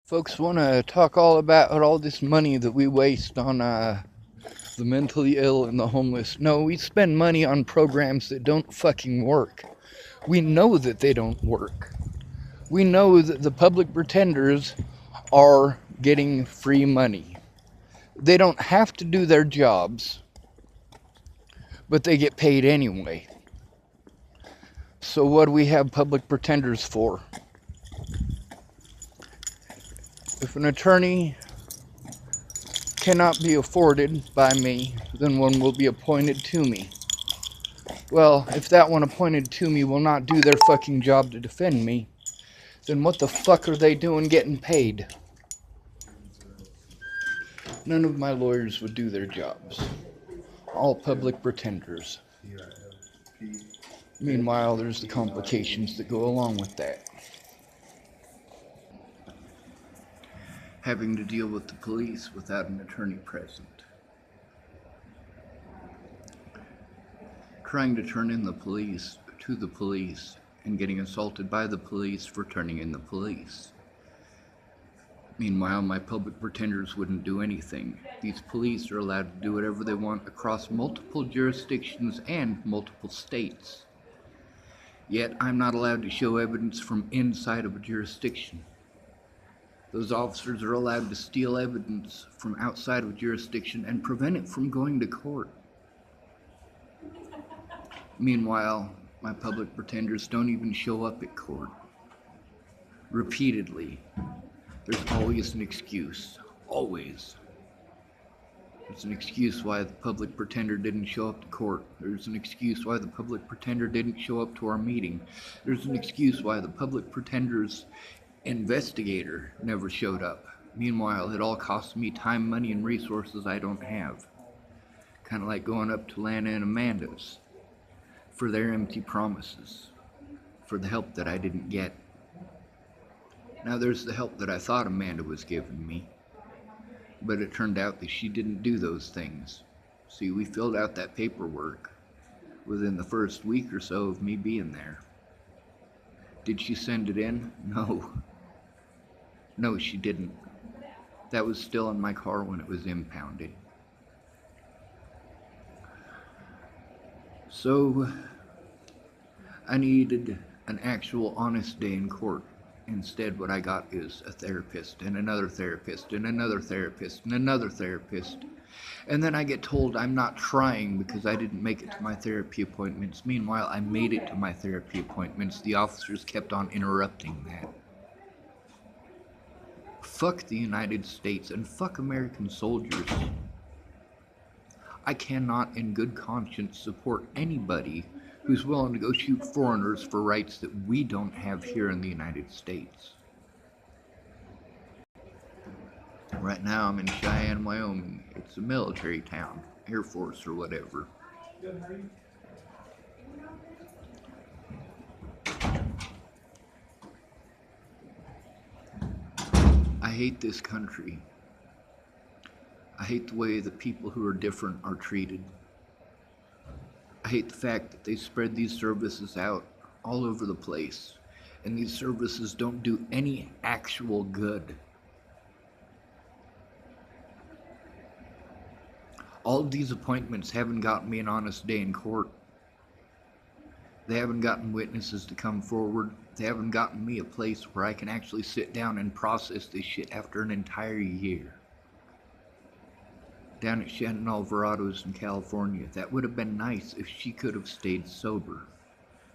Folks want to talk all about all this money that we waste on the mentally ill and the homeless. No, we spend money on programs that don't fucking work. We know that they don't work. We know that the public pretenders are getting free money. They don't have to do their jobs, but they get paid anyway. So what do we have public pretenders for? If an attorney cannot be afforded by me, then one will be appointed to me. Well, if that one appointed to me will not do their fucking job to defend me, then what the fuck are they doing getting paid? None of my lawyers would do their jobs. All public pretenders. Meanwhile, there's the complications that go along with that. Having to deal with the police without an attorney present. Trying to turn in the police to the police and getting assaulted by the police for turning in the police. Meanwhile, my public pretenders wouldn't do anything. These police are allowed to do whatever they want across multiple jurisdictions and multiple states. Yet, I'm not allowed to show evidence from inside of a jurisdiction. Those officers are allowed to steal evidence from outside of a jurisdiction and prevent it from going to court. Meanwhile, my public pretenders don't even show up at court. Repeatedly. There's always an excuse. Always. There's an excuse why the public pretender didn't show up to court. There's an excuse why the public pretender didn't show up to our meeting. There's an excuse why the public pretender's investigator never showed up. Meanwhile, it all costs me time, money, and resources I don't have. Kind of like going up to Lana and Amanda's for their empty promises, for the help that I didn't get. Now there's the help that I thought Amanda was giving me, but it turned out that she didn't do those things. See, we filled out that paperwork within the first week or so of me being there. Did she send it in? No. No, she didn't. That was still in my car when it was impounded. So, I needed an actual honest day in court. Instead, what I got is a therapist and another therapist and another therapist and another therapist. And then I get told I'm not trying because I didn't make it to my therapy appointments. Meanwhile, I made it to my therapy appointments. The officers kept on interrupting that. Fuck the United States and fuck American soldiers. I cannot in good conscience support anybody who's willing to go shoot foreigners for rights that we don't have here in the United States. Right now I'm in Cheyenne, Wyoming. It's a military town, Air Force or whatever. I hate this country. I hate the way the people who are different are treated. I hate the fact that they spread these services out all over the place, and these services don't do any actual good. All of these appointments haven't gotten me an honest day in court. They haven't gotten witnesses to come forward. They haven't gotten me a place where I can actually sit down and process this shit after an entire year. Down at Shannon Alvarado's in California, that would have been nice if she could have stayed sober.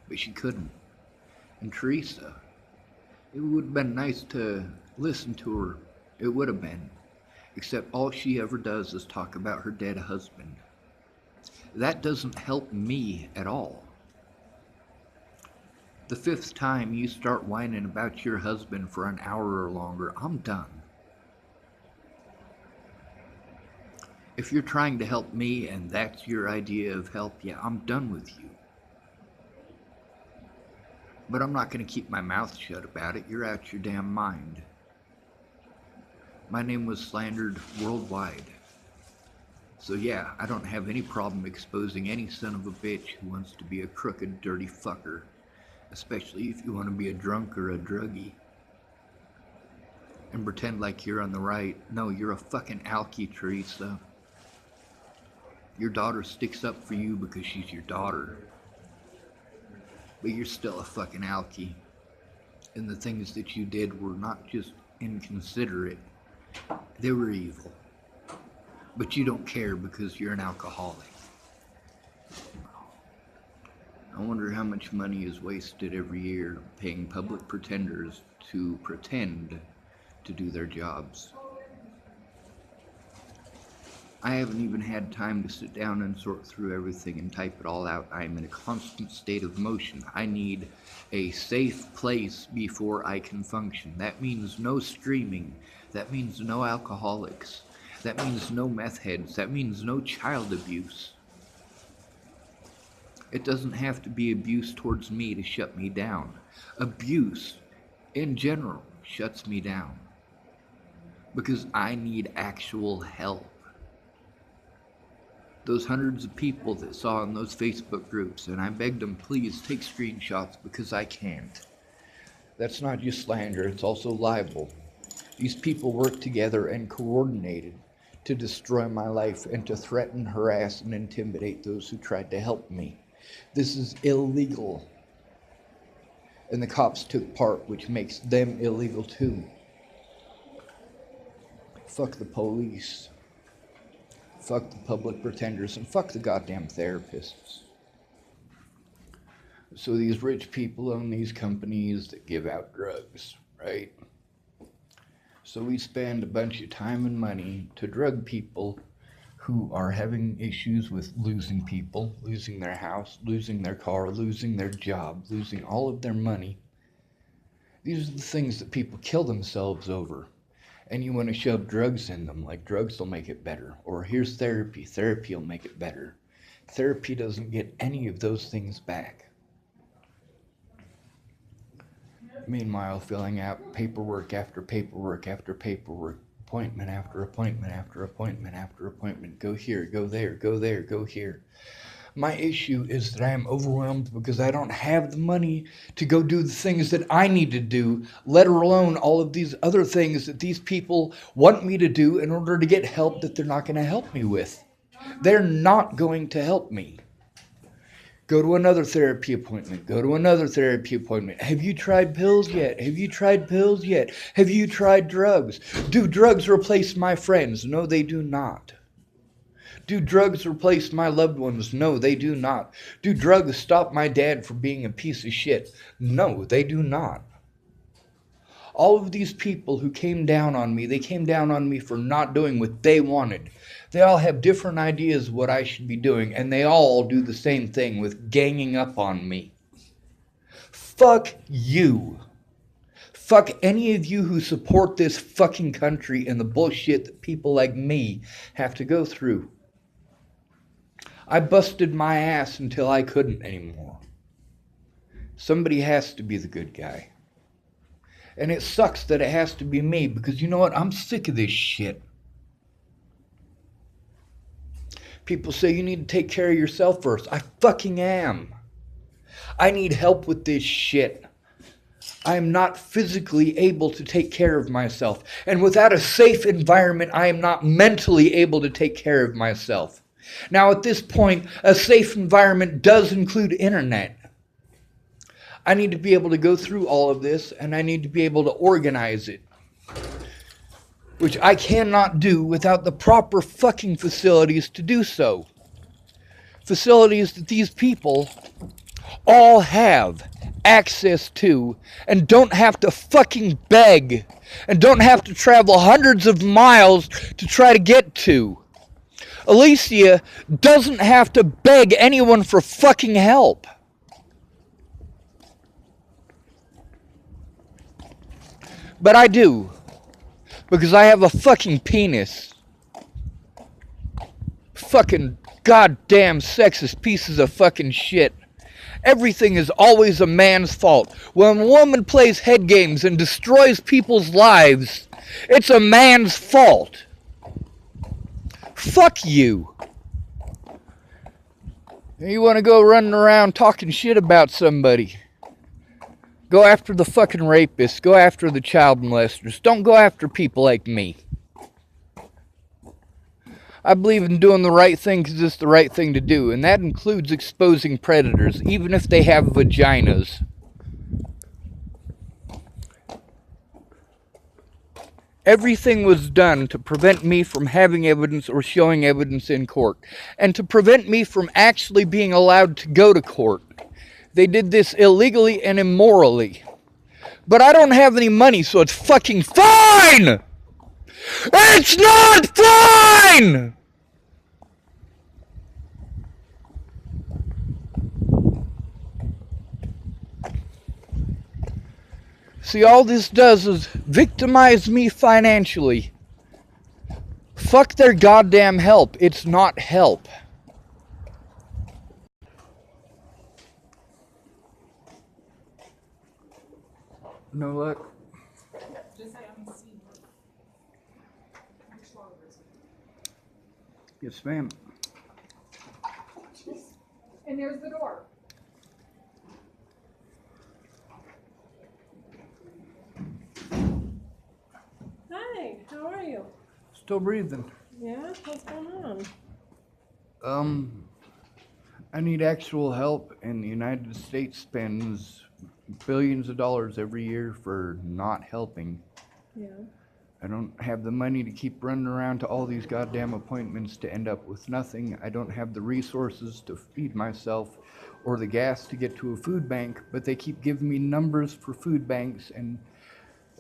But she couldn't. And Teresa, it would have been nice to listen to her. It would have been. Except all she ever does is talk about her dead husband. That doesn't help me at all. The fifth time you start whining about your husband for an hour or longer, I'm done. If you're trying to help me and that's your idea of help, yeah, I'm done with you. But I'm not going to keep my mouth shut about it. You're out your damn mind. My name was slandered worldwide. So yeah, I don't have any problem exposing any son of a bitch who wants to be a crooked, dirty fucker. Especially if you want to be a drunk or a druggie. and pretend like you're on the right. No, you're a fucking alkie, Teresa. Your daughter sticks up for you because she's your daughter. But you're still a fucking alkie. And the things that you did were not just inconsiderate, they were evil. But you don't care because you're an alcoholic. I wonder how much money is wasted every year paying public pretenders to pretend to do their jobs. I haven't even had time to sit down and sort through everything and type it all out. I am in a constant state of motion. I need a safe place before I can function. That means no streaming. That means no alcoholics. That means no meth heads. That means no child abuse. It doesn't have to be abuse towards me to shut me down. Abuse, in general, shuts me down. Because I need actual help. Those hundreds of people that saw in those Facebook groups, and I begged them, please take screenshots because I can't. That's not just slander, it's also libel. These people worked together and coordinated to destroy my life and to threaten, harass, and intimidate those who tried to help me. This is illegal. And the cops took part, which makes them illegal too. Fuck the police. Fuck the public pretenders, and fuck the goddamn therapists. So these rich people own these companies that give out drugs, right? So we spend a bunch of time and money to drug people who are having issues with losing people, losing their house, losing their car, losing their job, losing all of their money. These are the things that people kill themselves over. And you want to shove drugs in them, like drugs will make it better. Or here's therapy, therapy will make it better. Therapy doesn't get any of those things back. Meanwhile, filling out paperwork after paperwork after paperwork, appointment after appointment after appointment after appointment. Go here, go there, go there, go here. My issue is that I am overwhelmed because I don't have the money to go do the things that I need to do, let alone all of these other things that these people want me to do in order to get help that they're not going to help me with. They're not going to help me. Go to another therapy appointment. Go to another therapy appointment. Have you tried pills yet? Have you tried pills yet? Have you tried drugs? Do drugs replace my friends? No, they do not. Do drugs replace my loved ones? No, they do not. Do drugs stop my dad from being a piece of shit? No, they do not. All of these people who came down on me, they came down on me for not doing what they wanted. They all have different ideas of what I should be doing, and they all do the same thing with ganging up on me. Fuck you. Fuck any of you who support this fucking country and the bullshit that people like me have to go through. I busted my ass until I couldn't anymore. Somebody has to be the good guy. And it sucks that it has to be me, because you know what? I'm sick of this shit. People say you need to take care of yourself first. I fucking am. I need help with this shit. I am not physically able to take care of myself. And without a safe environment, I am not mentally able to take care of myself. Now, at this point, a safe environment does include internet. I need to be able to go through all of this, and I need to be able to organize it. Which I cannot do without the proper fucking facilities to do so. Facilities that these people all have access to and don't have to fucking beg and don't have to travel hundreds of miles to try to get to. Alicia doesn't have to beg anyone for fucking help. But I do. Because I have a fucking penis. Fucking goddamn sexist pieces of fucking shit. Everything is always a man's fault. When a woman plays head games and destroys people's lives, it's a man's fault. Fuck you. You want to go running around talking shit about somebody? Go after the fucking rapists. Go after the child molesters. Don't go after people like me. I believe in doing the right thing because it's the right thing to do, and that includes exposing predators, even if they have vaginas. Everything was done to prevent me from having evidence or showing evidence in court, and to prevent me from actually being allowed to go to court. They did this illegally and immorally. But I don't have any money, so it's fucking fine! It's not fine! See, all this does is victimize me financially. Fuck their goddamn help. It's not help. No luck. Yes, ma'am. And there's the door. Hi, how are you? Still breathing. Yeah, what's going on? I need actual help, and the United States spends billions of dollars every year for not helping. Yeah. I don't have the money to keep running around to all these goddamn appointments to end up with nothing. I don't have the resources to feed myself or the gas to get to a food bank, but they keep giving me numbers for food banks and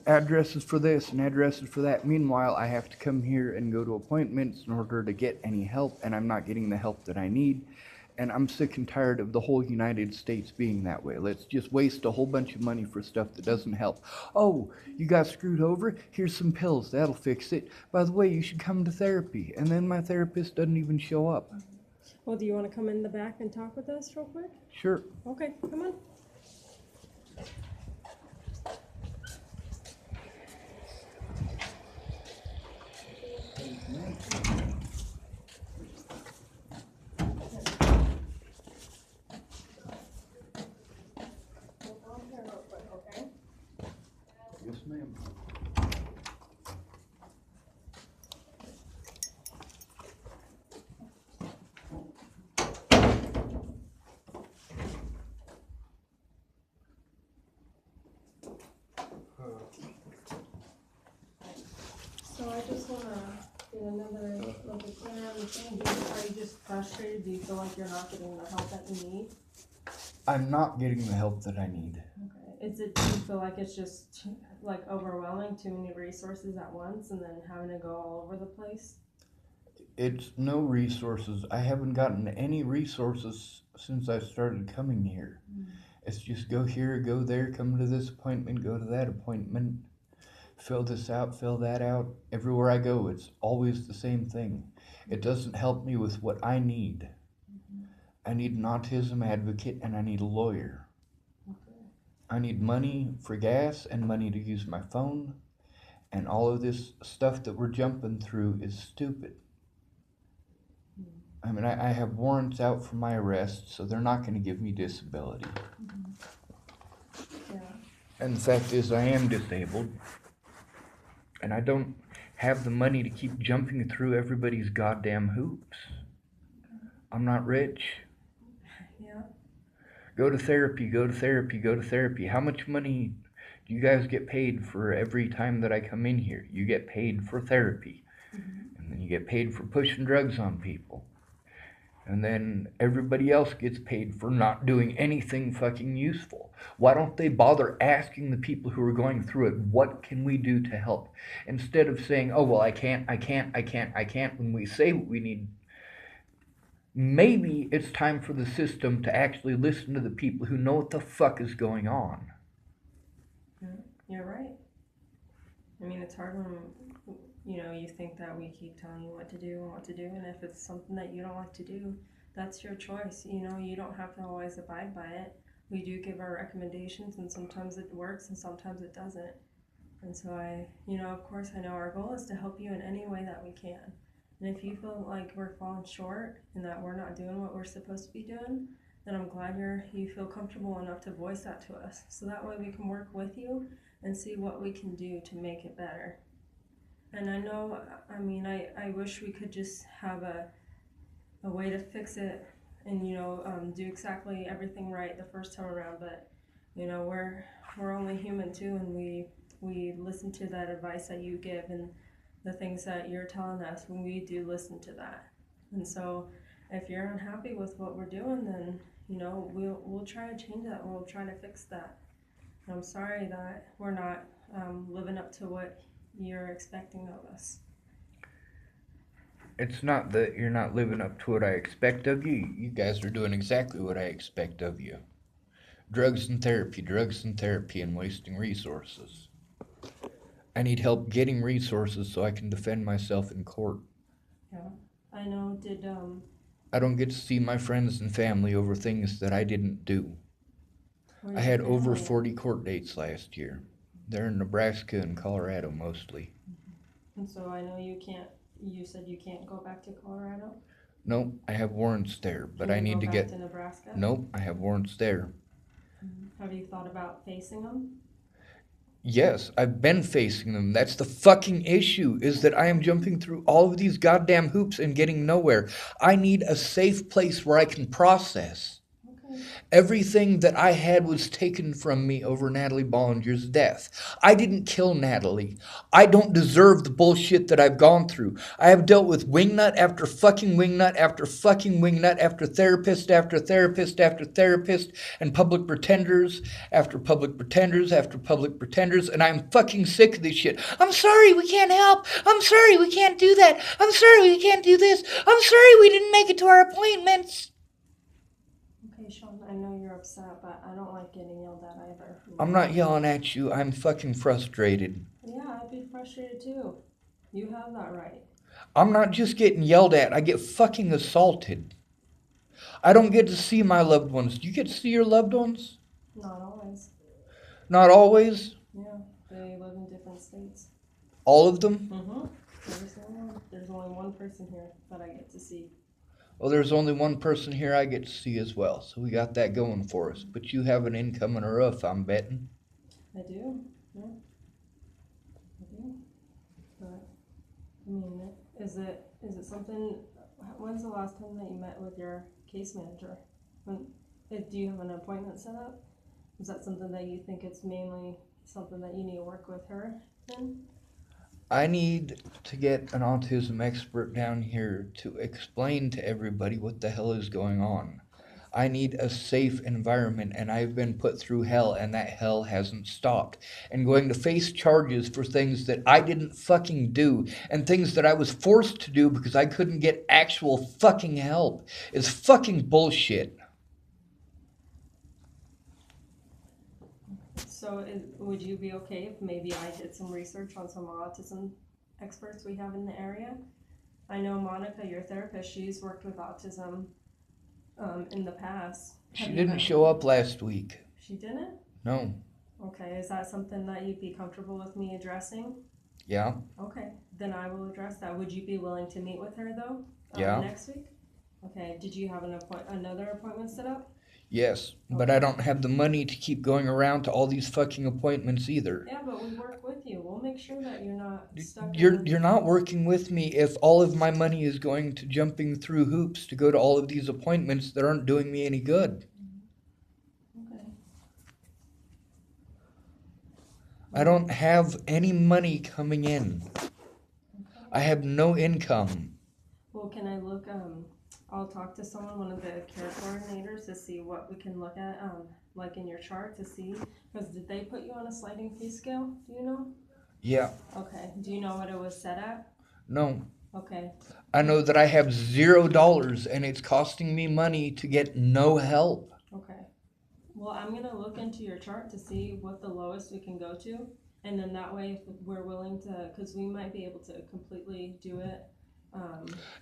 addresses for this and addresses for that. Meanwhile, I have to come here and go to appointments in order to get any help, and I'm not getting the help that I need. And I'm sick and tired of the whole United States being that way. Let's just waste a whole bunch of money for stuff that doesn't help. Oh, you got screwed over? Here's some pills. That'll fix it. By the way, you should come to therapy. And then my therapist doesn't even show up. Well, do you want to come in the back and talk with us real quick? Sure. Okay, come on. Yes, ma'am. So I just want to get another look at clear on the thing. Are you just frustrated? Do you feel like you're not getting the help that you need? I'm not getting the help that I need. Okay. Do you feel like it's just like overwhelming, too many resources at once, and then having to go all over the place? It's no resources. I haven't gotten any resources since I started coming here. It's just go here, go there, come to this appointment, go to that appointment, fill this out, fill that out. Everywhere I go, it's always the same thing. It doesn't help me with what I need. I need an autism advocate and I need a lawyer. I need money for gas and money to use my phone. And all of this stuff that we're jumping through is stupid. I mean, I have warrants out for my arrest, so they're not going to give me disability. Yeah. And the fact is, I am disabled. And I don't have the money to keep jumping through everybody's goddamn hoops. I'm not rich. Yeah. Go to therapy, go to therapy, go to therapy. How much money do you guys get paid for every time that I come in here? You get paid for therapy. And then you get paid for pushing drugs on people. And then everybody else gets paid for not doing anything fucking useful. Why don't they bother asking the people who are going through it, what can we do to help? Instead of saying, oh, well, I can't, when we say what we need. Maybe it's time for the system to actually listen to the people who know what the fuck is going on. Yeah, you're right. I mean, it's hard when, you think that we keep telling you what to do and what to do, and if it's something that you don't like to do, that's your choice. You don't have to always abide by it. We do give our recommendations, and sometimes it works and sometimes it doesn't. And so of course I know our goal is to help you in any way that we can. And if you feel like we're falling short and that we're not doing what we're supposed to be doing, And I'm glad you feel comfortable enough to voice that to us. So that way we can work with you and see what we can do to make it better. And I know, I mean, I wish we could just have a way to fix it and, do exactly everything right the first time around. But, we're only human too, and we listen to that advice that you give and the things that you're telling us when we do listen to that. And so if you're unhappy with what we're doing, then, we'll try to change that. We'll try to fix that. And I'm sorry that we're not living up to what you're expecting of us. It's not that you're not living up to what I expect of you. You guys are doing exactly what I expect of you. Drugs and therapy, and wasting resources. I need help getting resources so I can defend myself in court. Yeah. I know, I don't get to see my friends and family over things that I didn't do. I where's your had over family at? 40 court dates last year. They're in Nebraska and Colorado mostly. And so I know you said you can't go back to Colorado? Nope, I have warrants there, but Can I you need go to back get. to Nebraska? Nope, I have warrants there. Have you thought about facing them? Yes, I've been facing them. That's the fucking issue, is that I am jumping through all of these goddamn hoops and getting nowhere. I need a safe place where I can process. Okay. Everything that I had was taken from me over Natalie Bollinger's death. I didn't kill Natalie. I don't deserve the bullshit that I've gone through. I have dealt with wingnut after fucking wingnut after fucking wingnut after therapist after therapist after therapist and public pretenders after public pretenders after public pretenders, and I'm fucking sick of this shit. I'm sorry we can't help. I'm sorry we can't do that. I'm sorry we can't do this. I'm sorry we didn't make it to our appointments. Okay, Sean, I know you're upset, but I don't like getting yelled at either. I'm not yelling at you. I'm fucking frustrated. Yeah, I'd be frustrated too. You have that right. I'm not just getting yelled at. I get fucking assaulted. I don't get to see my loved ones. Do you get to see your loved ones? Not always. Not always. Yeah, they live in different states. All of them? Mm-hmm. There's only one person here that I get to see. Well, there's only one person here I get to see as well, so we got that going for us. But you have an income and a roof, I'm betting. I do. Yeah. I do. But I mean, is it something? When's the last time that you met with your case manager? Do you have an appointment set up? Is that something that you think it's mainly something that you need to work with her in? I need to get an autism expert down here to explain to everybody what the hell is going on. I need a safe environment, and I've been put through hell, and that hell hasn't stopped. And going to face charges for things that I didn't fucking do, and things that I was forced to do because I couldn't get actual fucking help, is fucking bullshit. So, would you be okay if maybe I did some research on some autism experts we have in the area? I know Monica, your therapist, she's worked with autism in the past. She didn't show up last week. She didn't? No. Okay, is that something that you'd be comfortable with me addressing? Yeah. Okay, then I will address that. Would you be willing to meet with her though? Yeah. Next week? Okay, did you have another appointment set up? Yes, but I don't have the money to keep going around to all these fucking appointments either. Yeah, but we work with you. We'll make sure that you're not stuck. You're not working with me if all of my money is going to jumping through hoops to go to all of these appointments that aren't doing me any good. Okay. I don't have any money coming in. Okay. I have no income. Well, can I look, I'll talk to someone, one of the care coordinators, to see what we can look at, like in your chart to see, because did they put you on a sliding fee scale? Do you know? Yeah. Okay. Do you know what it was set at? No. Okay. I know that I have $0 and it's costing me money to get no help. Okay. Well, I'm going to look into your chart to see what the lowest we can go to. And then that way, if we're willing to, because we might be able to completely do it.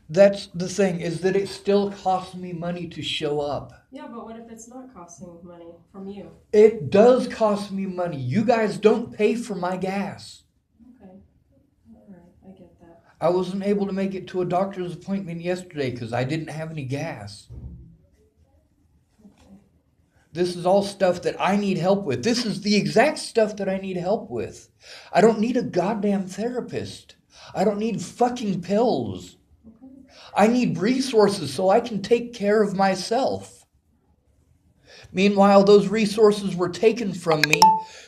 That's the thing, is that it still costs me money to show up. Yeah, but what if it's not costing money from you? It does cost me money. You guys don't pay for my gas. Okay. All right. I get that. I wasn't able to make it to a doctor's appointment yesterday because I didn't have any gas. This is all stuff that I need help with. This is the exact stuff that I need help with. I don't need a goddamn therapist. I don't need fucking pills. I need resources so I can take care of myself. Meanwhile, those resources were taken from me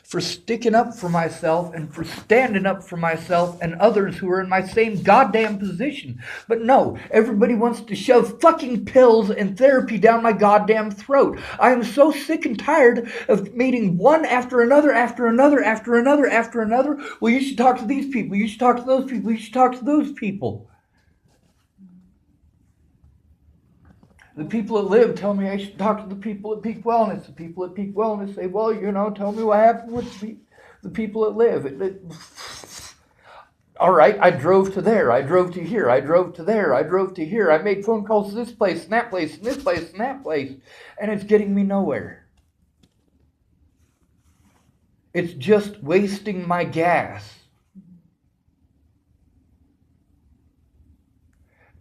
for sticking up for myself and for standing up for myself and others who are in my same goddamn position. But no, everybody wants to shove fucking pills and therapy down my goddamn throat. I am so sick and tired of meeting one after another, after another, after another, after another. Well, you should talk to these people. You should talk to those people. You should talk to those people. The people that live tell me I should talk to the people at Peak Wellness. The people at Peak Wellness say, well, tell me what happened with the people that live. All right, I drove to there. I drove to here. I drove to there. I drove to here. I made phone calls to this place and that place and this place and that place. And it's getting me nowhere. It's just wasting my gas.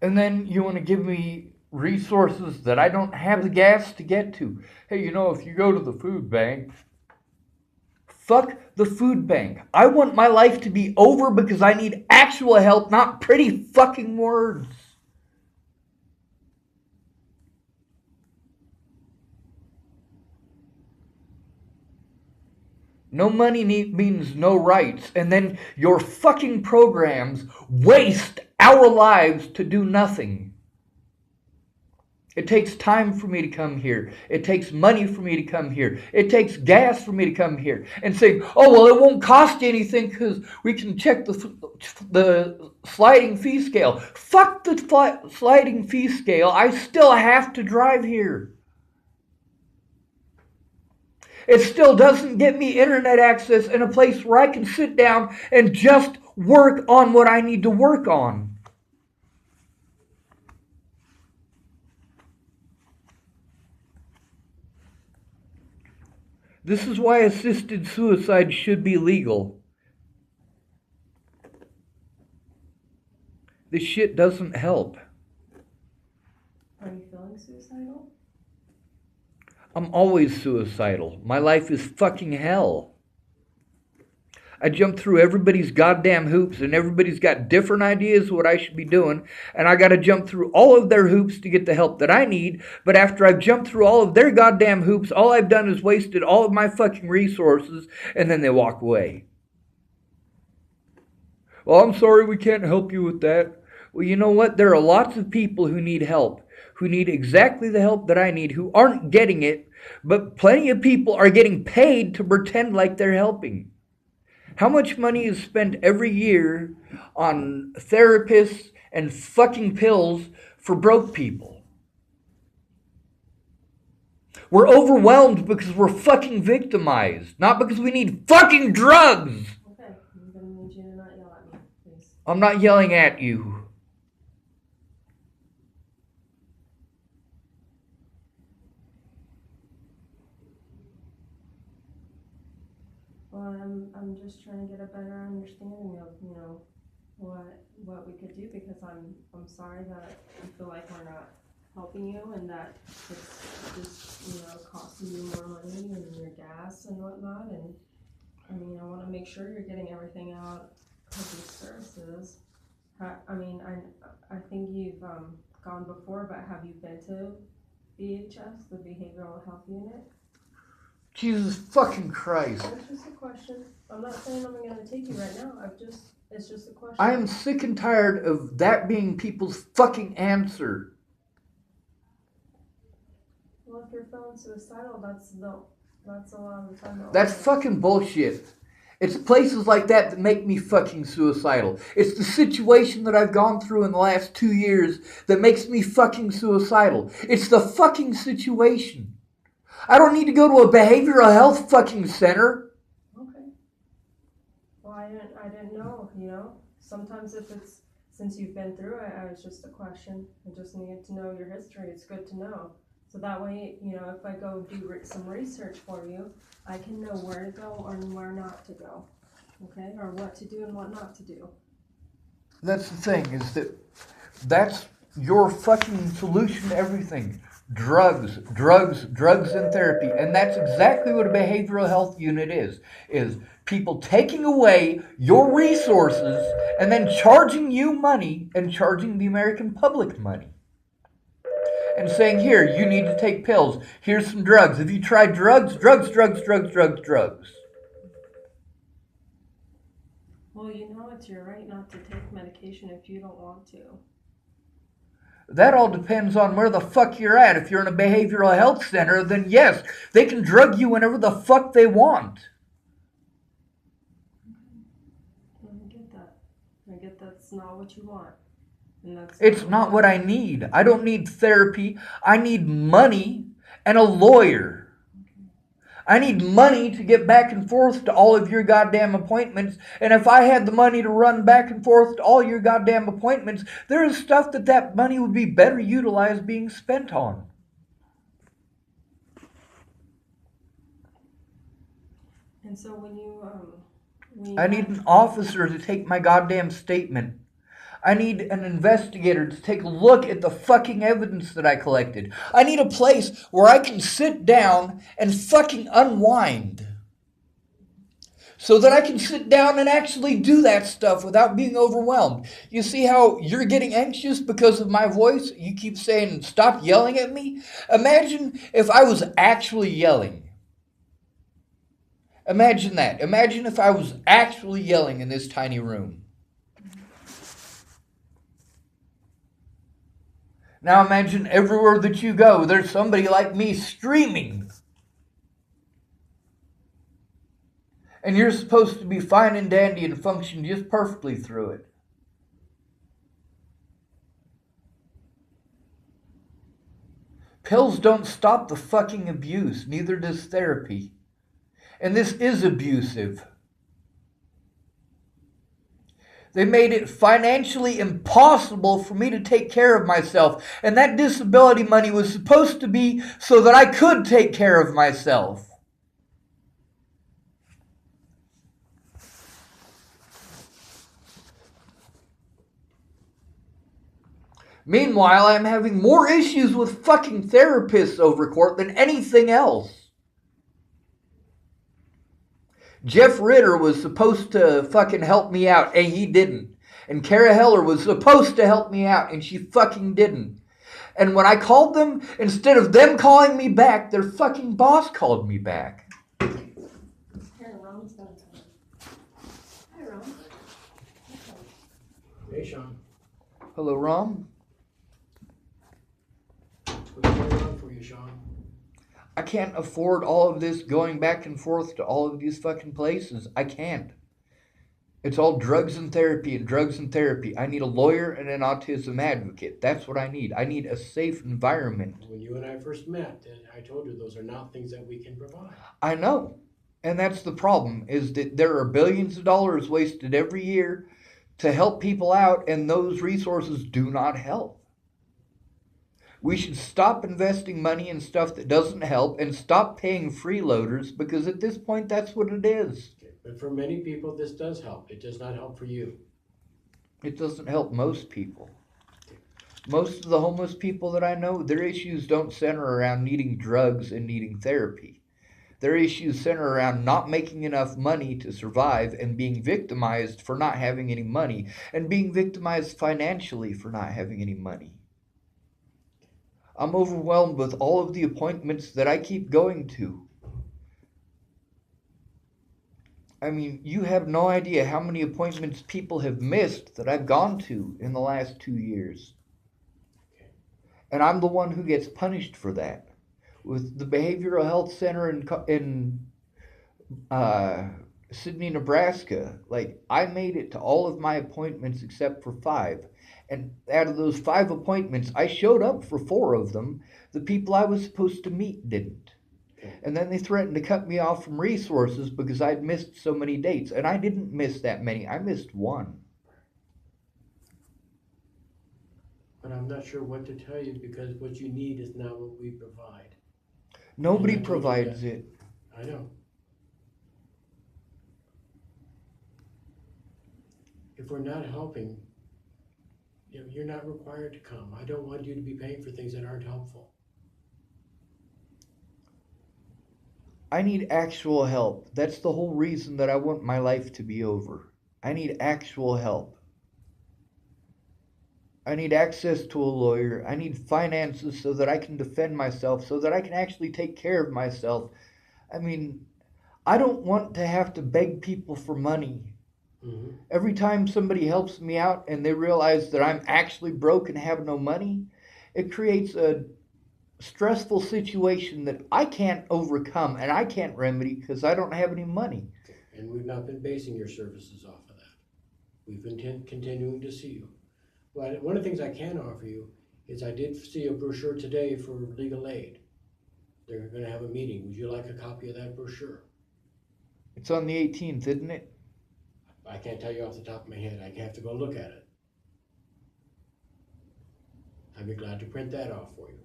And then you want to give me resources that I don't have the gas to get to. Hey, if you go to the food bank, fuck the food bank. I want my life to be over because I need actual help, not pretty fucking words. No money means no rights, and then your fucking programs waste our lives to do nothing. It takes time for me to come here. It takes money for me to come here. It takes gas for me to come here. And saying, oh, well, it won't cost you anything because we can check the sliding fee scale. Fuck the sliding fee scale. I still have to drive here. It still doesn't get me internet access in a place where I can sit down and just work on what I need to work on. This is why assisted suicide should be legal. This shit doesn't help. Are you feeling suicidal? I'm always suicidal. My life is fucking hell. I jump through everybody's goddamn hoops, and everybody's got different ideas what I should be doing, and I gotta jump through all of their hoops to get the help that I need, but after I've jumped through all of their goddamn hoops, all I've done is wasted all of my fucking resources, and then they walk away. Well, I'm sorry, we can't help you with that. Well, you know what? There are lots of people who need help, who need exactly the help that I need, who aren't getting it, but plenty of people are getting paid to pretend like they're helping. How much money is spent every year on therapists and fucking pills for broke people? We're overwhelmed because we're fucking victimized, not because we need fucking drugs. Okay, I'm gonna need you to not yell at me, please. I'm not yelling at you. Well, I'm just trying to get a better understanding of, what we could do, because I'm sorry that you feel like we're not helping you and that it's just, costing you more money and your gas and whatnot. And I want to make sure you're getting everything out of these services. I think you've gone before, but have you been to BHS, the Behavioral Health Unit? Jesus fucking Christ. It's just a question. I'm not saying I'm going to take you right now. It's just a question. I am sick and tired of that being people's fucking answer. Well, if you're feeling suicidal, that's a lot of the time. That's fucking bullshit. It's places like that make me fucking suicidal. It's the situation that I've gone through in the last 2 years that makes me fucking suicidal. It's the fucking situation. I don't need to go to a behavioral health fucking center. Okay. Well, I didn't know, Sometimes since you've been through it, it's just a question. I just needed to know your history. It's good to know. So that way, if I go do some research for you, I can know where to go and where not to go. Okay? Or what to do and what not to do. That's the thing, is that's your fucking solution to everything. drugs, drugs, drugs and therapy. And that's exactly what a behavioral health unit is people taking away your resources and then charging you money and charging the American public money. And saying, here, you need to take pills. Here's some drugs. Have you tried drugs? Drugs, drugs, drugs, drugs, drugs. Well, you know it's your right not to take medication if you don't want to. That all depends on where the fuck you're at. If you're in a behavioral health center, then yes, they can drug you whenever the fuck they want. I get that. I get that's not what you want. And that's It's not what I need. I don't need therapy. I need money and a lawyer. I need money to get back and forth to all of your goddamn appointments. And if I had the money to run back and forth to all your goddamn appointments, there is stuff that money would be better utilized being spent on. And so when you I need an officer to take my goddamn statement. I need an investigator to take a look at the fucking evidence that I collected. I need a place where I can sit down and fucking unwind. So that I can sit down and actually do that stuff without being overwhelmed. You see how you're getting anxious because of my voice? You keep saying, stop yelling at me? Imagine if I was actually yelling. Imagine that. Imagine if I was actually yelling in this tiny room. Now imagine everywhere that you go, there's somebody like me screaming. And you're supposed to be fine and dandy and function just perfectly through it. Pills don't stop the fucking abuse, neither does therapy. And this is abusive. They made it financially impossible for me to take care of myself. And that disability money was supposed to be so that I could take care of myself. Meanwhile, I'm having more issues with fucking therapists over court than anything else. Jeff Ritter was supposed to fucking help me out, and he didn't. And Kara Heller was supposed to help me out, and she fucking didn't. And when I called them, instead of them calling me back, their fucking boss called me back. Here, Ron's gonna tell you. Hi, Ron. Hey, Sean. Hello, Rom. What's going on for you, Sean? I can't afford all of this going back and forth to all of these fucking places. I can't. It's all drugs and therapy and drugs and therapy. I need a lawyer and an autism advocate. That's what I need. I need a safe environment. When you and I first met, I told you those are not things that we can provide. I know. And that's the problem, is that there are billions of dollars wasted every year to help people out, and those resources do not help. We should stop investing money in stuff that doesn't help and stop paying freeloaders, because at this point that's what it is. Okay. But for many people, this does help. It does not help for you. It doesn't help most people. Most of the homeless people that I know, their issues don't center around needing drugs and needing therapy. Their issues center around not making enough money to survive and being victimized for not having any money and being victimized financially for not having any money. I'm overwhelmed with all of the appointments that I keep going to. I mean, you have no idea how many appointments people have missed that I've gone to in the last 2 years. And I'm the one who gets punished for that. With the Behavioral Health Center in Sydney, Nebraska, like, I made it to all of my appointments except for 5. And out of those 5 appointments, I showed up for 4 of them. The people I was supposed to meet didn't. And then they threatened to cut me off from resources because I'd missed so many dates. And I didn't miss that many. I missed 1. But I'm not sure what to tell you because what you need is not what we provide. Nobody provides it. I know. If we're not helping, you're not required to come. I don't want you to be paying for things that aren't helpful. I need actual help. That's the whole reason that I want my life to be over. I need actual help. I need access to a lawyer. I need finances so that I can defend myself, so that I can actually take care of myself. I mean, I don't want to have to beg people for money. Mm-hmm. Every time somebody helps me out and they realize that I'm actually broke and have no money, it creates a stressful situation that I can't overcome and I can't remedy because I don't have any money. And we've not been basing your services off of that. We've been continuing to see you. Well, one of the things I can offer you is I did see a brochure today for legal aid. They're gonna have a meeting. Would you like a copy of that brochure? It's on the 18th, isn't it? I can't tell you off the top of my head. I have to go look at it. I'd be glad to print that off for you.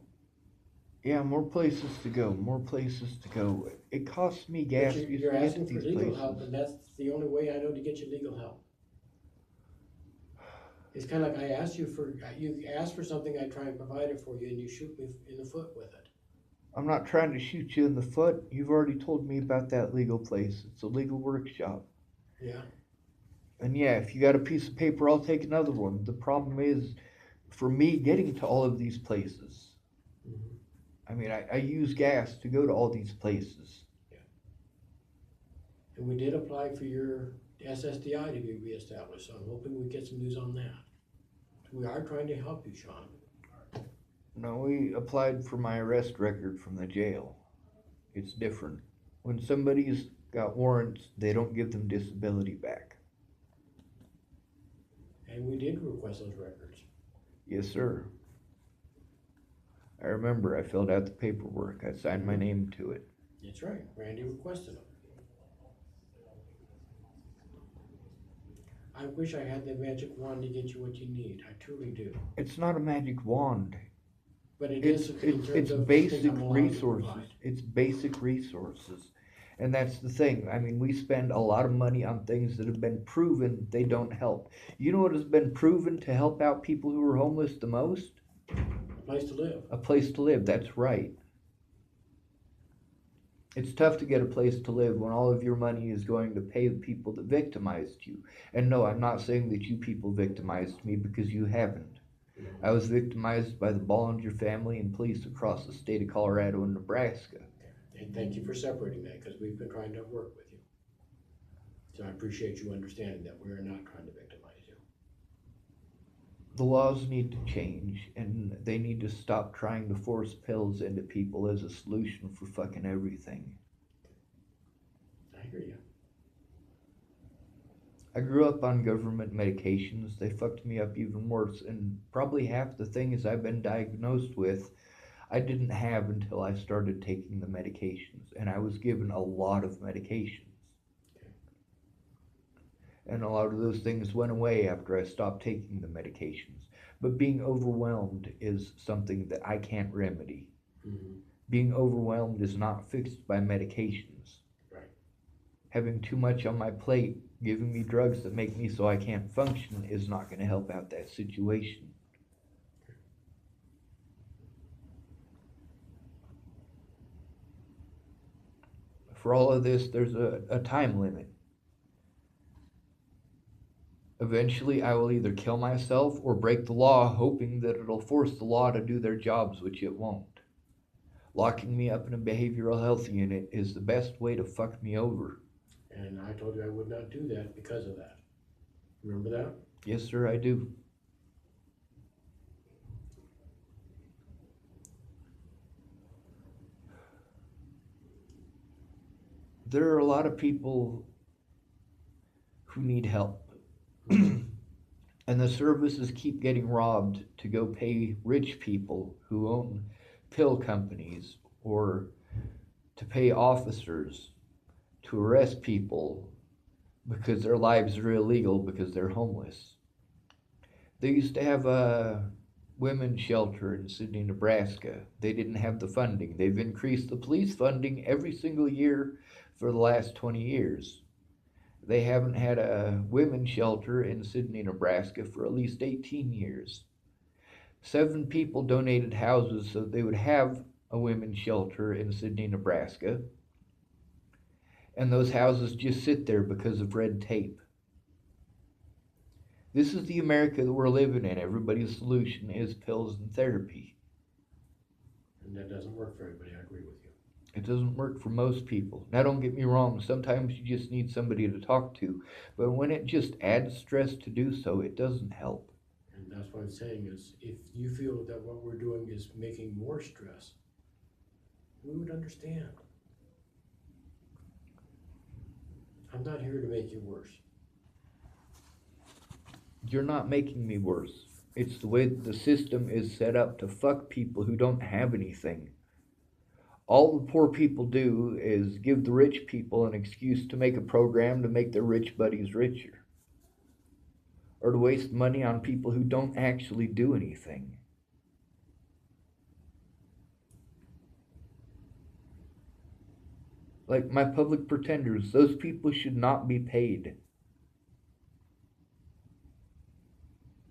Yeah, more places to go, more places to go. It costs me gas But just you're to get to asking for these legal help, places. and that's the only way I know to get you legal help. It's kind of like I asked you asked for something, I try and provide it for you, and you shoot me in the foot with it. I'm not trying to shoot you in the foot. You've already told me about that legal place. It's a legal workshop. Yeah. And yeah, if you got a piece of paper, I'll take another one. The problem is, for me getting to all of these places, Mm-hmm. I mean, I use gas to go to all these places. Yeah. And we did apply for your SSDI to be reestablished, so I'm hoping we get some news on that. We are trying to help you, Sean. No, we applied for my arrest record from the jail. It's different. When somebody's got warrants, they don't give them disability back. And we did request those records. Yes, sir. I remember I filled out the paperwork. I signed my name to it. That's right, Randy requested them. I wish I had the magic wand to get you what you need. I truly do. It's not a magic wand. But it It's is in it's terms it's of basic things I'm allowed to resources. provide. It's basic resources. And that's the thing. I mean, we spend a lot of money on things that have been proven they don't help. You know what has been proven to help out people who are homeless the most? A place to live. A place to live. That's right. It's tough to get a place to live when all of your money is going to pay the people that victimized you. And no, I'm not saying that you people victimized me, because you haven't. I was victimized by the Bollinger family and police across the state of Colorado and Nebraska. And thank you for separating that, because we've been trying to work with you. So I appreciate you understanding that we are not trying to victimize you. The laws need to change, and they need to stop trying to force pills into people as a solution for fucking everything. I hear you. I grew up on government medications. They fucked me up even worse, and probably half the things I've been diagnosed with I didn't have until I started taking the medications, and I was given a lot of medications. And a lot of those things went away after I stopped taking the medications. But being overwhelmed is something that I can't remedy. Mm-hmm. Being overwhelmed is not fixed by medications. Right. Having too much on my plate, giving me drugs that make me so I can't function, is not going to help out that situation. For all of this, there's a time limit. Eventually, I will either kill myself or break the law, hoping that it'll force the law to do their jobs, which it won't. Locking me up in a behavioral health unit is the best way to fuck me over. And I told you I would not do that because of that. Remember that? Yes, sir, I do. There are a lot of people who need help. And the services keep getting robbed to go pay rich people who own pill companies, or to pay officers to arrest people because their lives are illegal because they're homeless. They used to have a women's shelter in Sidney, Nebraska. They didn't have the funding. They've increased the police funding every single year for the last 20 years. They haven't had a women's shelter in Sidney, Nebraska for at least 18 years. 7 people donated houses so they would have a women's shelter in Sidney, Nebraska. And those houses just sit there because of red tape. This is the America that we're living in. Everybody's solution is pills and therapy. And that doesn't work for everybody, I agree with you. It doesn't work for most people. Now, don't get me wrong, sometimes you just need somebody to talk to. But when it just adds stress to do so, it doesn't help. And that's what I'm saying is, if you feel that what we're doing is making more stress, we would understand. I'm not here to make you worse. You're not making me worse. It's the way that the system is set up to fuck people who don't have anything. All the poor people do is give the rich people an excuse to make a program to make their rich buddies richer. Or to waste money on people who don't actually do anything. Like my public pretenders, those people should not be paid.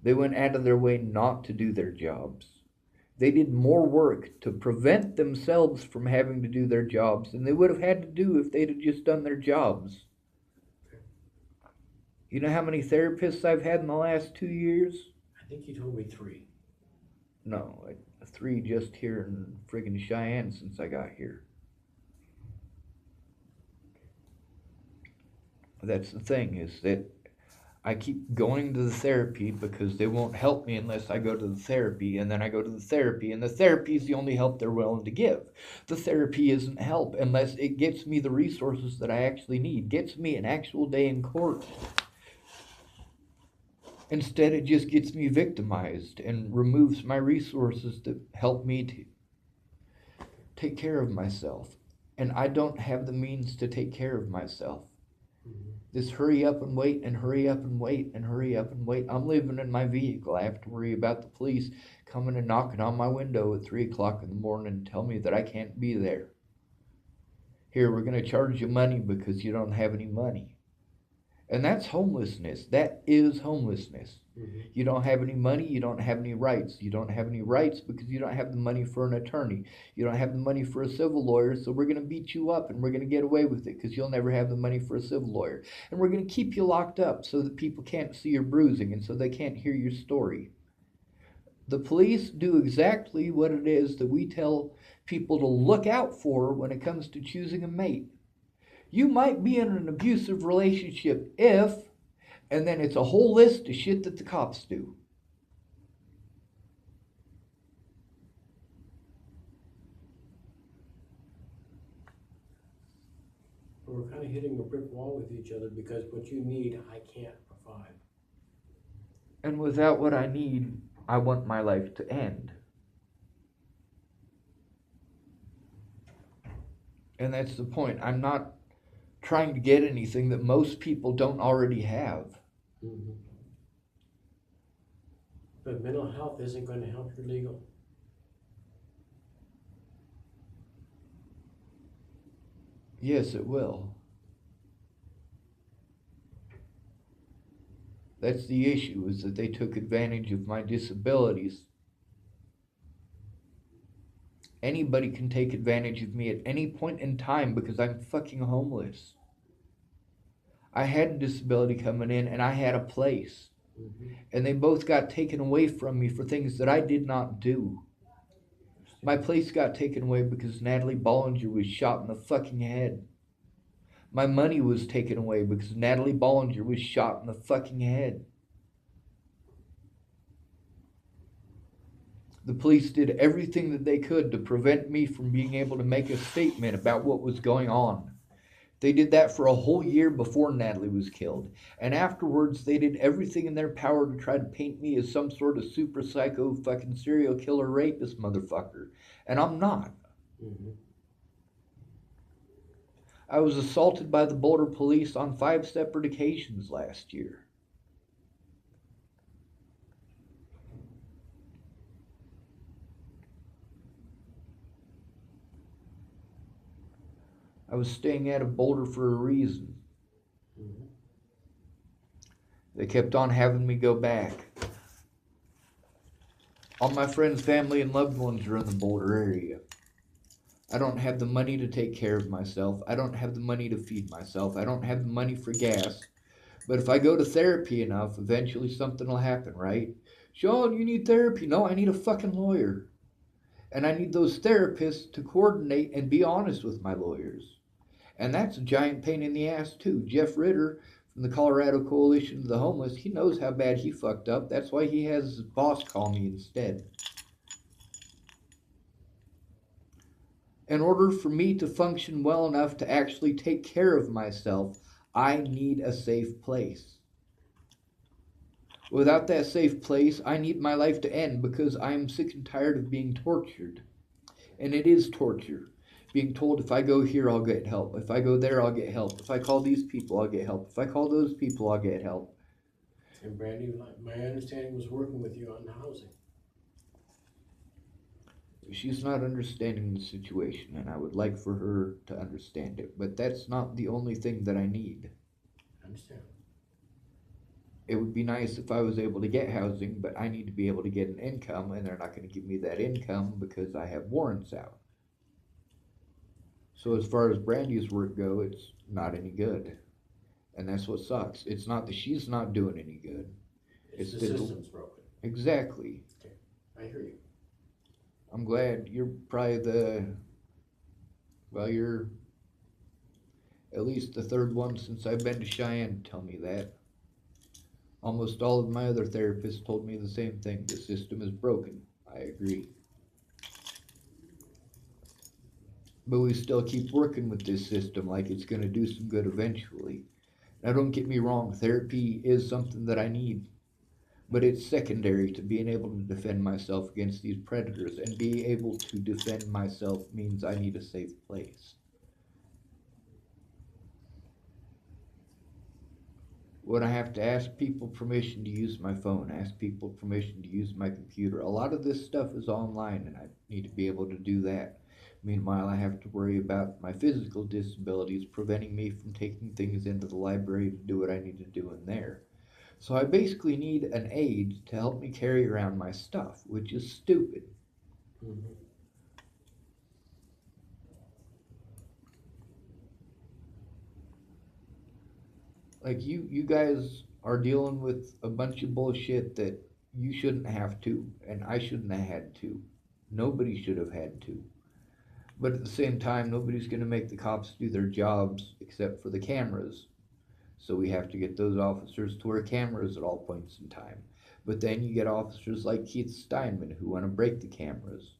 They went out of their way not to do their jobs. They did more work to prevent themselves from having to do their jobs than they would have had to do if they'd have just done their jobs. You know how many therapists I've had in the last 2 years? I think you told me 3. No, 3 just here in friggin' Cheyenne since I got here. That's the thing, is that I keep going to the therapy because they won't help me unless I go to the therapy, and then I go to the therapy, and the therapy is the only help they're willing to give. The therapy isn't help unless it gets me the resources that I actually need, gets me an actual day in court. Instead, it just gets me victimized and removes my resources that help me to take care of myself. And I don't have the means to take care of myself. This hurry up and wait and hurry up and wait and hurry up and wait. I'm living in my vehicle. I have to worry about the police coming and knocking on my window at 3 o'clock in the morning and tell me that I can't be there. Here, we're going to charge you money because you don't have any money. And that's homelessness. That is homelessness. You don't have any money, you don't have any rights. You don't have any rights because you don't have the money for an attorney. You don't have the money for a civil lawyer, so we're going to beat you up and we're going to get away with it because you'll never have the money for a civil lawyer. And we're going to keep you locked up so that people can't see your bruising and so they can't hear your story. The police do exactly what it is that we tell people to look out for when it comes to choosing a mate. You might be in an abusive relationship if, and then it's a whole list of shit that the cops do. We're kind of hitting a brick wall with each other because what you need, I can't provide. And without what I need, I want my life to end. And that's the point. I'm not trying to get anything that most people don't already have. But mental health isn't going to help your legal. Yes, it will. That's the issue, is that they took advantage of my disabilities. Anybody can take advantage of me at any point in time because I'm fucking homeless. I had a disability coming in and I had a place. And they both got taken away from me for things that I did not do. My place got taken away because Natalie Bollinger was shot in the fucking head. My money was taken away because Natalie Bollinger was shot in the fucking head. The police did everything that they could to prevent me from being able to make a statement about what was going on. They did that for a whole year before Natalie was killed. And afterwards, they did everything in their power to try to paint me as some sort of super psycho fucking serial killer rapist motherfucker. And I'm not. I was assaulted by the Boulder police on 5 separate occasions last year. I was staying out of Boulder for a reason. They kept on having me go back. All my friends, family, and loved ones are in the Boulder area. I don't have the money to take care of myself. I don't have the money to feed myself. I don't have the money for gas. But if I go to therapy enough, eventually something will happen, right? Sean, you need therapy. No, I need a fucking lawyer. And I need those therapists to coordinate and be honest with my lawyers. And that's a giant pain in the ass, too. Jeff Ritter from the Colorado Coalition of the Homeless, he knows how bad he fucked up. That's why he has his boss call me instead. In order for me to function well enough to actually take care of myself, I need a safe place. Without that safe place, I need my life to end because I am sick and tired of being tortured. And it is torture. Being told if I go here, I'll get help. If I go there, I'll get help. If I call these people, I'll get help. If I call those people, I'll get help. And Brandy, my understanding was working with you on housing. She's not understanding the situation, and I would like for her to understand it. But that's not the only thing that I need. I understand. It would be nice if I was able to get housing, but I need to be able to get an income, and they're not going to give me that income because I have warrants out. So as far as Brandy's work go, it's not any good. And that's what sucks. It's not that she's not doing any good. It's the that system's broken. Exactly. Okay, I hear you. I'm glad you're probably you're at least the third one since I've been to Cheyenne to tell me that. Almost all of my other therapists told me the same thing. The system is broken. I agree. But we still keep working with this system like it's going to do some good eventually. Now, don't get me wrong, therapy is something that I need, but it's secondary to being able to defend myself against these predators, and being able to defend myself means I need a safe place. When I have to ask people permission to use my phone, ask people permission to use my computer, a lot of this stuff is online and I need to be able to do that. Meanwhile, I have to worry about my physical disabilities preventing me from taking things into the library to do what I need to do in there. So I basically need an aide to help me carry around my stuff, which is stupid. Mm-hmm. Like you guys are dealing with a bunch of bullshit that you shouldn't have to, and I shouldn't have had to. Nobody should have had to. But at the same time, nobody's going to make the cops do their jobs except for the cameras. So we have to get those officers to wear cameras at all points in time. But then you get officers like Keith Steinman who want to break the cameras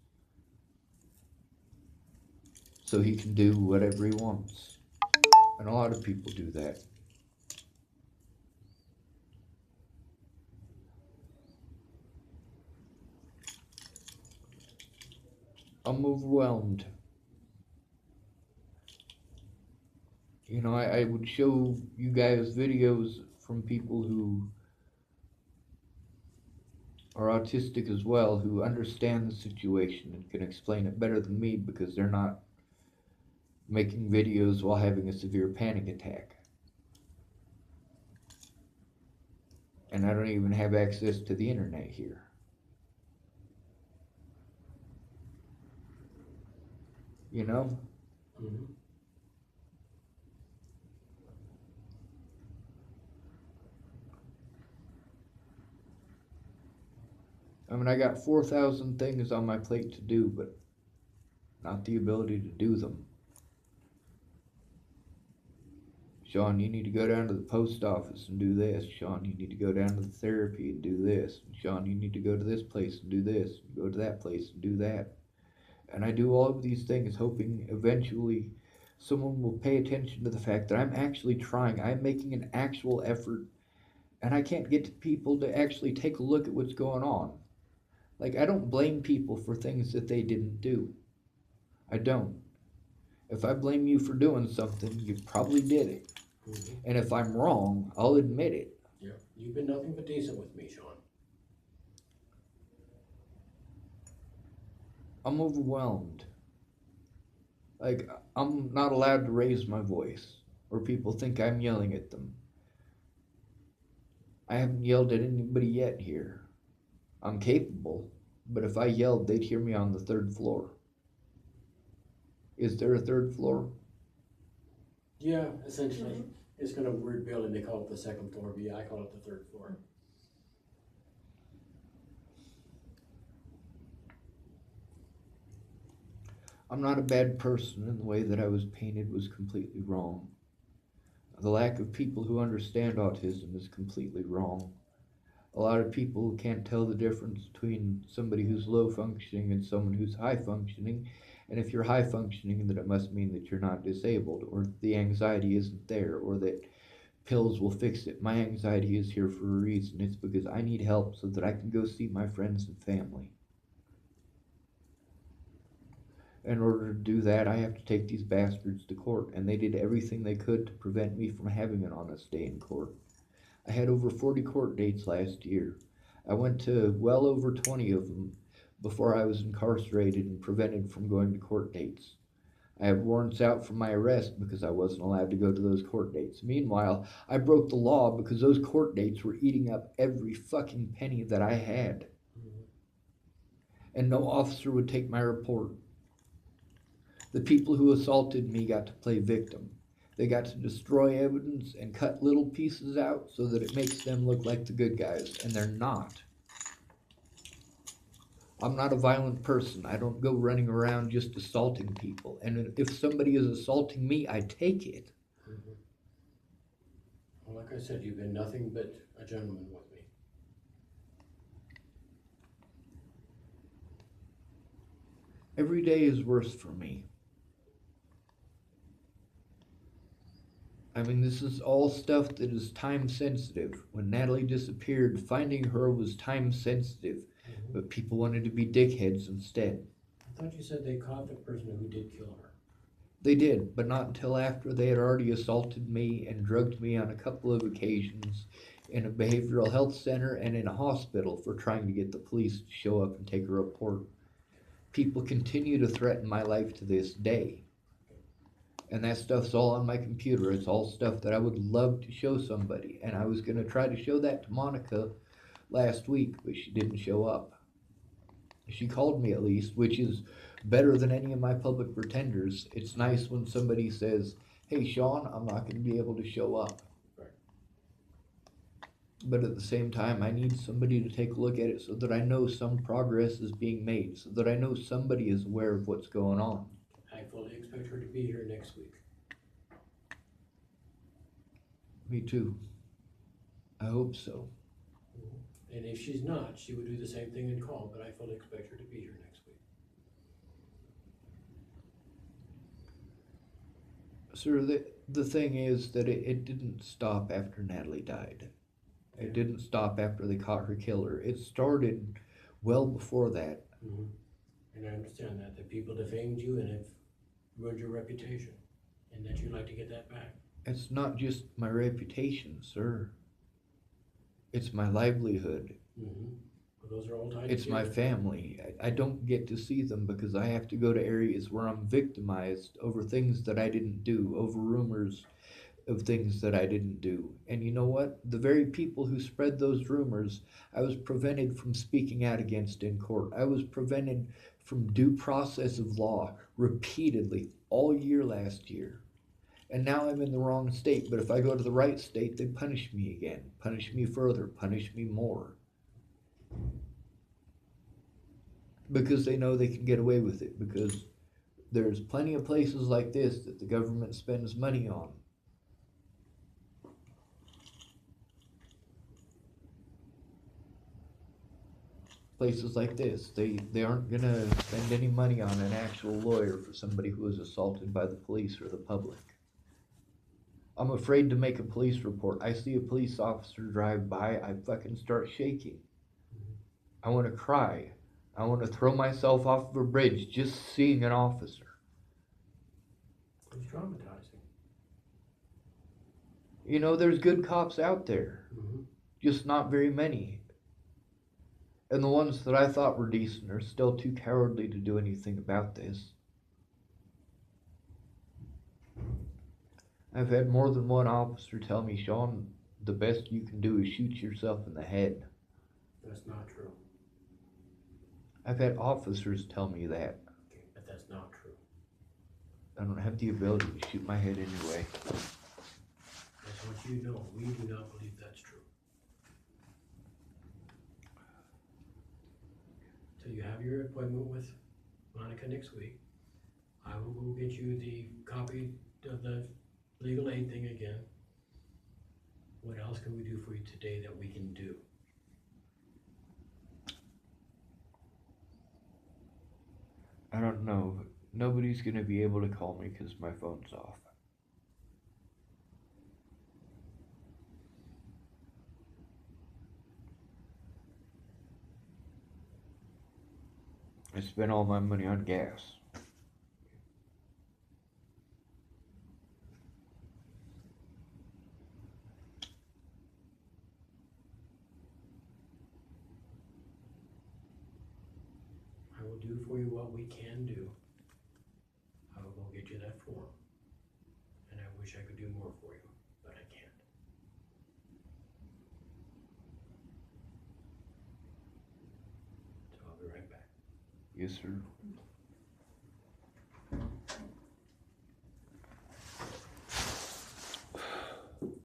so he can do whatever he wants. And a lot of people do that. I'm overwhelmed. You know, I would show you guys videos from people who are autistic as well, who understand the situation and can explain it better than me because they're not making videos while having a severe panic attack. And I don't even have access to the internet here. You know? Mm-hmm. I mean, I got 4,000 things on my plate to do, but not the ability to do them. Sean, you need to go down to the post office and do this. Sean, you need to go down to the therapy and do this. Sean, you need to go to this place and do this. Go to that place and do that. And I do all of these things hoping eventually someone will pay attention to the fact that I'm actually trying. I'm making an actual effort. And I can't get people to actually take a look at what's going on. Like, I don't blame people for things that they didn't do. I don't. If I blame you for doing something, you probably did it. Mm-hmm. And if I'm wrong, I'll admit it. Yeah, you've been nothing but decent with me, Sean. I'm overwhelmed. Like, I'm not allowed to raise my voice, or people think I'm yelling at them. I haven't yelled at anybody yet here. I'm capable, but if I yelled, they'd hear me on the third floor. Is there a third floor? Yeah, essentially. It's kind of a weird building. They call it the second floor, but yeah, I call it the third floor. I'm not a bad person, and the way that I was painted was completely wrong. The lack of people who understand autism is completely wrong. A lot of people can't tell the difference between somebody who's low functioning and someone who's high functioning. And if you're high functioning, then it must mean that you're not disabled, or the anxiety isn't there, or that pills will fix it. My anxiety is here for a reason. It's because I need help so that I can go see my friends and family. In order to do that, I have to take these bastards to court, and they did everything they could to prevent me from having an honest day in court. I had over 40 court dates last year. I went to well over 20 of them before I was incarcerated and prevented from going to court dates. I have warrants out for my arrest because I wasn't allowed to go to those court dates. Meanwhile, I broke the law because those court dates were eating up every fucking penny that I had. And no officer would take my report. The people who assaulted me got to play victim. They got to destroy evidence and cut little pieces out so that it makes them look like the good guys, and they're not. I'm not a violent person. I don't go running around just assaulting people. And if somebody is assaulting me, I take it. Well, like I said, you've been nothing but a gentleman with me. Every day is worse for me. I mean, this is all stuff that is time sensitive. When Natalie disappeared, finding her was time sensitive, but people wanted to be dickheads instead. I thought you said they caught the person who did kill her. They did, but not until after they had already assaulted me and drugged me on a couple of occasions in a behavioral health center and in a hospital for trying to get the police to show up and take a report. People continue to threaten my life to this day. And that stuff's all on my computer. It's all stuff that I would love to show somebody. And I was going to try to show that to Monica last week, but she didn't show up. She called me at least, which is better than any of my public pretenders. It's nice when somebody says, hey, Sean, I'm not going to be able to show up. Right. But at the same time, I need somebody to take a look at it so that I know some progress is being made, so that I know somebody is aware of what's going on. I fully expect her to be here next week. Me too. I hope so. And if she's not, she would do the same thing and call, but I fully expect her to be here next week. Sir, the thing is that it didn't stop after Natalie died. It didn't stop after they caught her killer. It started well before that. And I understand that people defamed you and have ruined your reputation, and that you'd like to get that back. It's not just my reputation, sir. It's my livelihood. Well, those are all tied It's my together. family. I don't get to see them because I have to go to areas where I'm victimized over things that I didn't do, over rumors of things that I didn't do. And you know what? The very people who spread those rumors, I was prevented from speaking out against in court. I was prevented from due process of law repeatedly all year last year. And now I'm in the wrong state, but if I go to the right state, they punish me again, punish me further, punish me more. Because they know they can get away with it, because there's plenty of places like this that the government spends money on. Places like this, they aren't gonna spend any money on an actual lawyer for somebody who was assaulted by the police or the public. I'm afraid to make a police report. I see a police officer drive by, I fucking start shaking. I want to cry. I want to throw myself off of a bridge just seeing an officer. It's traumatizing. You know, there's good cops out there, just not very many. And the ones that I thought were decent are still too cowardly to do anything about this. I've had more than one officer tell me, Sean, the best you can do is shoot yourself in the head. That's not true. I've had officers tell me that. Okay, but that's not true. I don't have the ability to shoot my head anyway. That's what you know. We do not believe that's true. So you have your appointment with Monica next week. I will go get you the copy of the legal aid thing again. What else can we do for you today that we can do? I don't know. Nobody's gonna be able to call me because my phone's off. I spent all my money on gas. I will do for you what we can do. I will go get you that form. And I wish I could do more for you, but I can't. So I'll be right back. Yes, sir.